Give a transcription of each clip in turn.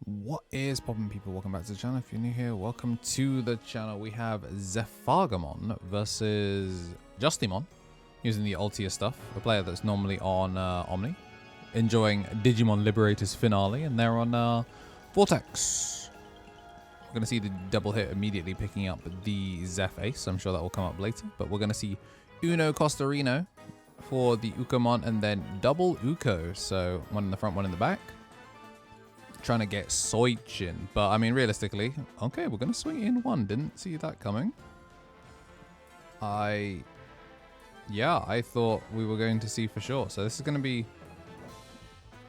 What is poppin', people? Welcome back to the channel. If you're new here, welcome to the channel. We have Zephagamon versus Justimon using the ultia stuff. A player that's normally on Omni, enjoying Digimon Liberator's finale, and they're on Vortex. We're going to see the double hit immediately picking up the Zeph Ace. I'm sure that will come up later, but we're going to see Uno Costarino for the Ukomon and then double Uko. So one in the front, one in the back. Trying to get Soichin, but I mean realistically, okay, we're gonna swing in one. Didn't see that coming. I thought we were going to see for sure. So this is gonna be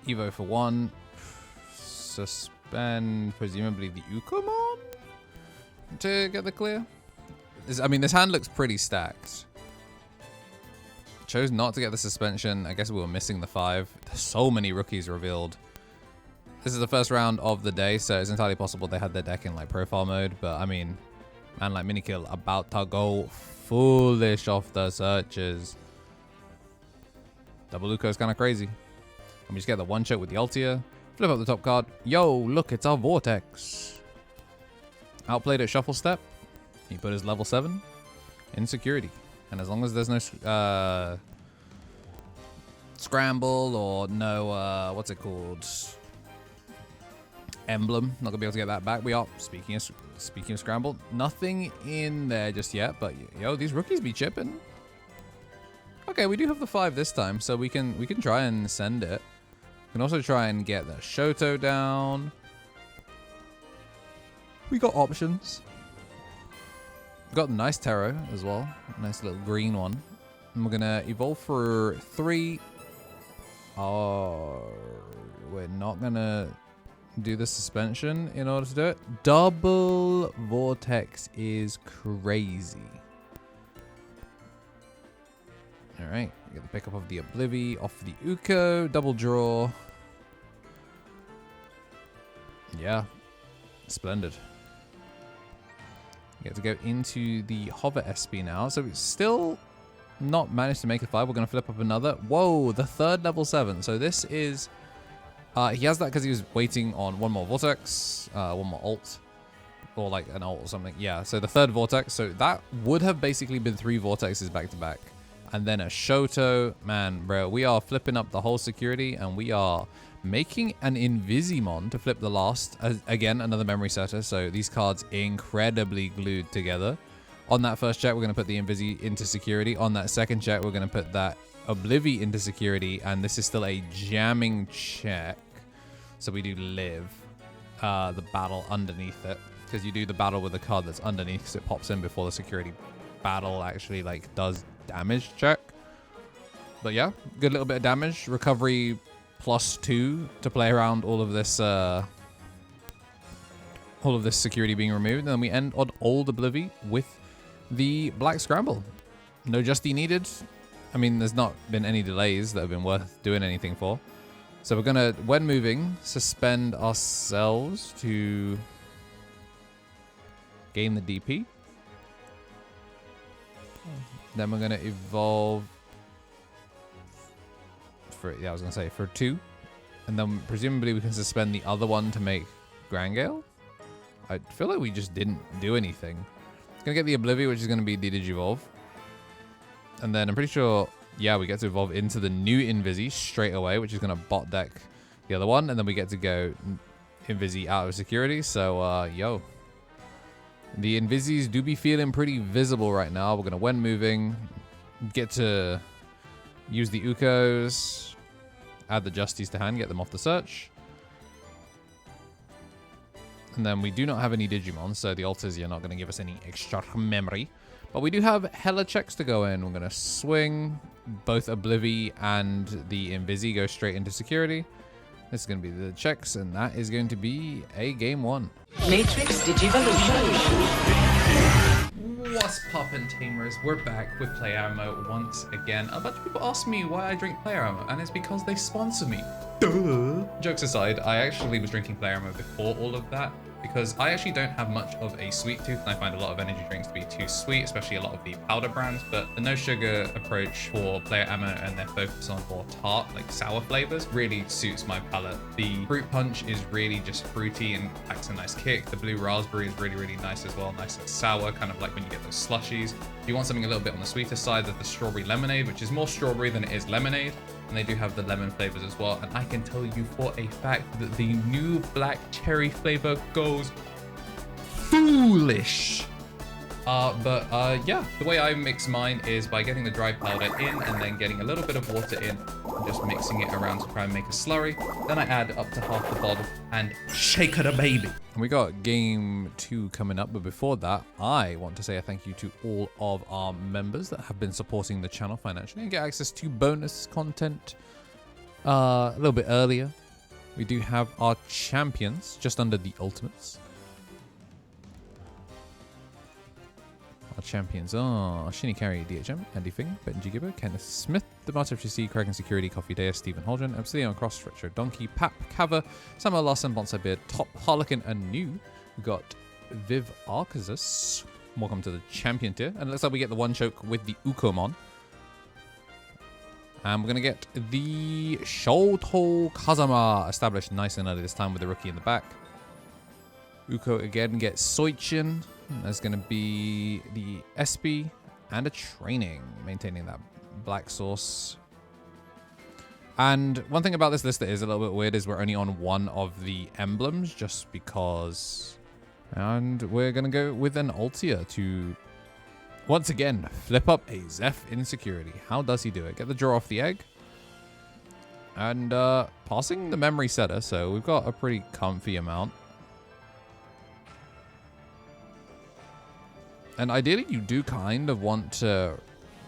Evo for one. Suspend presumably the Ukomon to get the clear. This hand looks pretty stacked. Chose not to get the suspension. I guess we were missing the 5. There's so many rookies revealed. This is the first round of the day, so it's entirely possible they had their deck in like profile mode. But I mean, man like Minikill about to go foolish off the searches. Double Uko is kind of crazy. And we just get the one shot with the ultia. Flip up the top card. Yo, look, it's our Vortex. Outplayed at Shuffle Step. He put his level 7 in security. And as long as there's no scramble or no, what's it called? Emblem, not gonna be able to get that back. We are speaking of scramble, nothing in there just yet, but yo, these rookies be chipping. Okay, we do have the 5 this time, so we can try and send it. We can also try and get the Shoto down. We got options. We got the nice Taro as well, nice little green one. And we're gonna evolve for 3. Oh, we're not gonna do the suspension in order to do it. Double Vortex is crazy. All right, we get the pickup of the Oblivi off the Uko. Double draw. Yeah, splendid. We get to go into the Hover SP now. So it's still not managed to make a 5. We're going to flip up another. Whoa, the 3rd level 7. So this is... he has that because he was waiting on one more Vortex, one more ult, or like an ult or something. Yeah, so the 3rd Vortex. So that would have basically been 3 Vortexes back to back. And then a Shoto. Man, bro, we are flipping up the whole security, and we are making an Invisimon to flip the last. Again, another memory setter. So these cards incredibly glued together. On that first check, we're going to put the Invisi into security. On that second check, we're going to put that Oblivi into security, and this is still a jamming check. So we do live the battle underneath it, because you do the battle with the card that's underneath, because it pops in before the security battle actually like does damage check. But yeah, good little bit of damage. Recovery +2 to play around all of this security being removed, and then we end on old Oblivi with the Black Scramble. No Justy needed. I mean, there's not been any delays that have been worth doing anything for. So we're going to, when moving, suspend ourselves to gain the DP. Then we're going to evolve for, yeah, I was going to say for 2. And then presumably we can suspend the other one to make Grangale. I feel like we just didn't do anything. It's going to get the Oblivi, which is going to be the Digivolve. And then I'm pretty sure, yeah, we get to evolve into the new Invisi straight away, which is going to bot deck the other one. And then we get to go Invisi out of security. So, yo. The Invisis do be feeling pretty visible right now. We're going to, when moving, get to use the Ukos, add the Justies to hand, get them off the search. And then we do not have any Digimon, so the alters are not going to give us any extra memory. But we do have hella checks to go in. We're going to swing. Both Oblivi and the Invisi go straight into security. This is going to be the checks, and that is going to be a game 1. Matrix Digivolution. What's poppin', tamers? We're back with Player Ammo once again. A bunch of people ask me why I drink Player Ammo, and it's because they sponsor me. Duh. Jokes aside, I actually was drinking Armour before all of that because I actually don't have much of a sweet tooth, and I find a lot of energy drinks to be too sweet, especially a lot of the powder brands. But the no sugar approach for Armour and their focus on more tart, like sour flavors, really suits my palate. The fruit punch is really just fruity and packs a nice kick. The blue raspberry is really, really nice as well, nice and sour, kind of like when you get those slushies. If you want something a little bit on the sweeter side, there's the strawberry lemonade, which is more strawberry than it is lemonade. And they do have the lemon flavors as well. And I can tell you for a fact that the new black cherry flavor goes foolish. Yeah, the way I mix mine is by getting the dry powder in and then getting a little bit of water in and just mixing it around to try and make a slurry. Then I add up to half the bottle and shake it a baby. And we got game 2 coming up, but before that, I want to say a thank you to all of our members that have been supporting the channel financially and get access to bonus content a little bit earlier. We do have our champions just under the ultimates. Our champions are Shinny Carry, DHM, Andy Fing, Benji Gibber, Kenneth Smith, The Master FGC, Kraken Security, Coffee Day, Stephen Holdren, Obsidian Cross, Retro Donkey, Pap, Kava, Samuel Larson, Bonsai Beard, Top, Harlequin, and New. We've got Viv Arkazus. Welcome to the champion tier. And it looks like we get the one choke with the Ukomon. And we're going to get the Shoto Kazama established nice and early this time with the rookie in the back. Uko again gets Soichin. There's going to be the SP and a training, maintaining that black source. And one thing about this list that is a little bit weird is we're only on one of the emblems just because. And we're going to go with an Altia to, once again, flip up a Zeph insecurity. How does he do it? Get the draw off the egg. And passing the memory setter, so we've got a pretty comfy amount. And ideally, you do kind of want to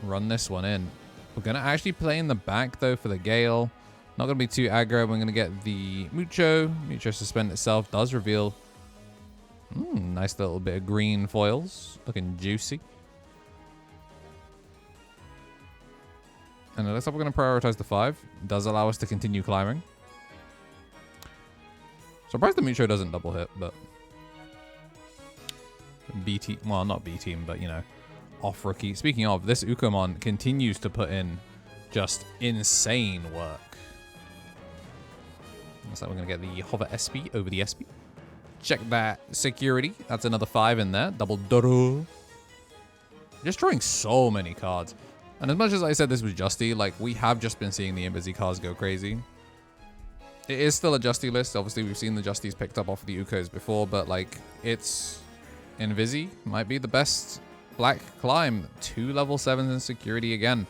run this one in. We're going to actually play in the back, though, for the Gale. Not going to be too aggro. We're going to get the Mucho. Mucho Suspend itself does reveal. Nice little bit of green foils. Looking juicy. And it looks like we're going to prioritize the 5. It does allow us to continue climbing. Surprised the Mucho doesn't double hit, but... B team, well, not B team, but you know, off rookie. Speaking of, this Ukomon continues to put in just insane work. Looks like we're gonna get the Hover SP over the SP. Check that security. That's another 5 in there. Double doro. Just drawing so many cards. And as much as I said this was Justy, like we have just been seeing the Invisi cards go crazy. It is still a Justy list. Obviously, we've seen the Justies picked up off the Ukos before, but like it's. Invisi might be the best black climb. 2 level 7s in security again.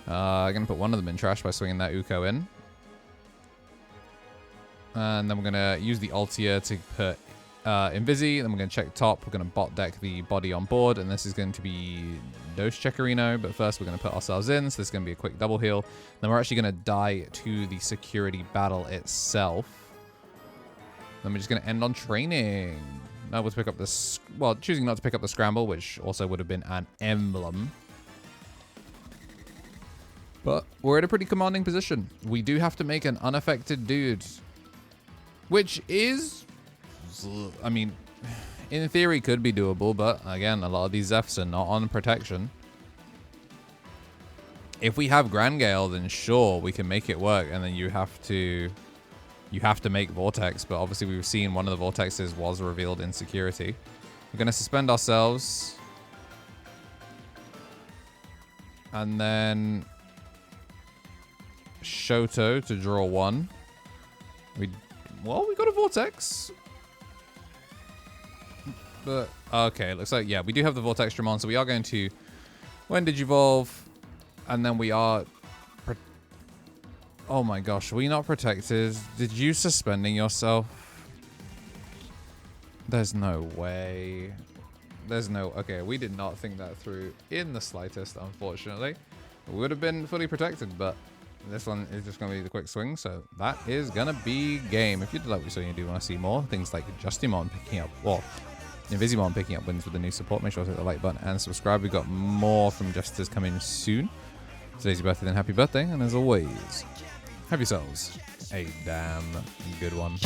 I'm going to put one of them in trash by swinging that Uko in. And then we're going to use the Altia to put Invisi. Then we're going to check top. We're going to bot deck the body on board. And this is going to be Dose Checkerino. But first we're going to put ourselves in. So this is going to be a quick double heal. Then we're actually going to die to the security battle itself. Then we're just going to end on training. Now we'll pick up this, well, choosing not to pick up the scramble, which also would have been an emblem. But we're in a pretty commanding position. We do have to make an unaffected dude, which is, I mean, in theory could be doable, but again, a lot of these Zephs are not on protection. If we have Grand Gale, then sure, we can make it work, and then you have to make Vortex, but obviously we've seen one of the Vortexes was revealed in security. We're going to suspend ourselves. And then Shoto to draw 1. We got a Vortex. But, okay, it looks like, yeah, we do have the Vortex Dramon, so we are going to when Digivolve, and then we are... Oh my gosh, are we not protected? Did you suspending yourself? There's no way. There's no... Okay, we did not think that through in the slightest, unfortunately. We would have been fully protected, but this one is just going to be the quick swing, so that is going to be game. If you did like what you saw and you do want to see more, things like Justimon picking up... Well, Invisimon picking up wins with the new support, make sure to hit the like button and subscribe. We've got more from Justice coming soon. Today's your birthday, then happy birthday, and as always... Have yourselves a damn good one.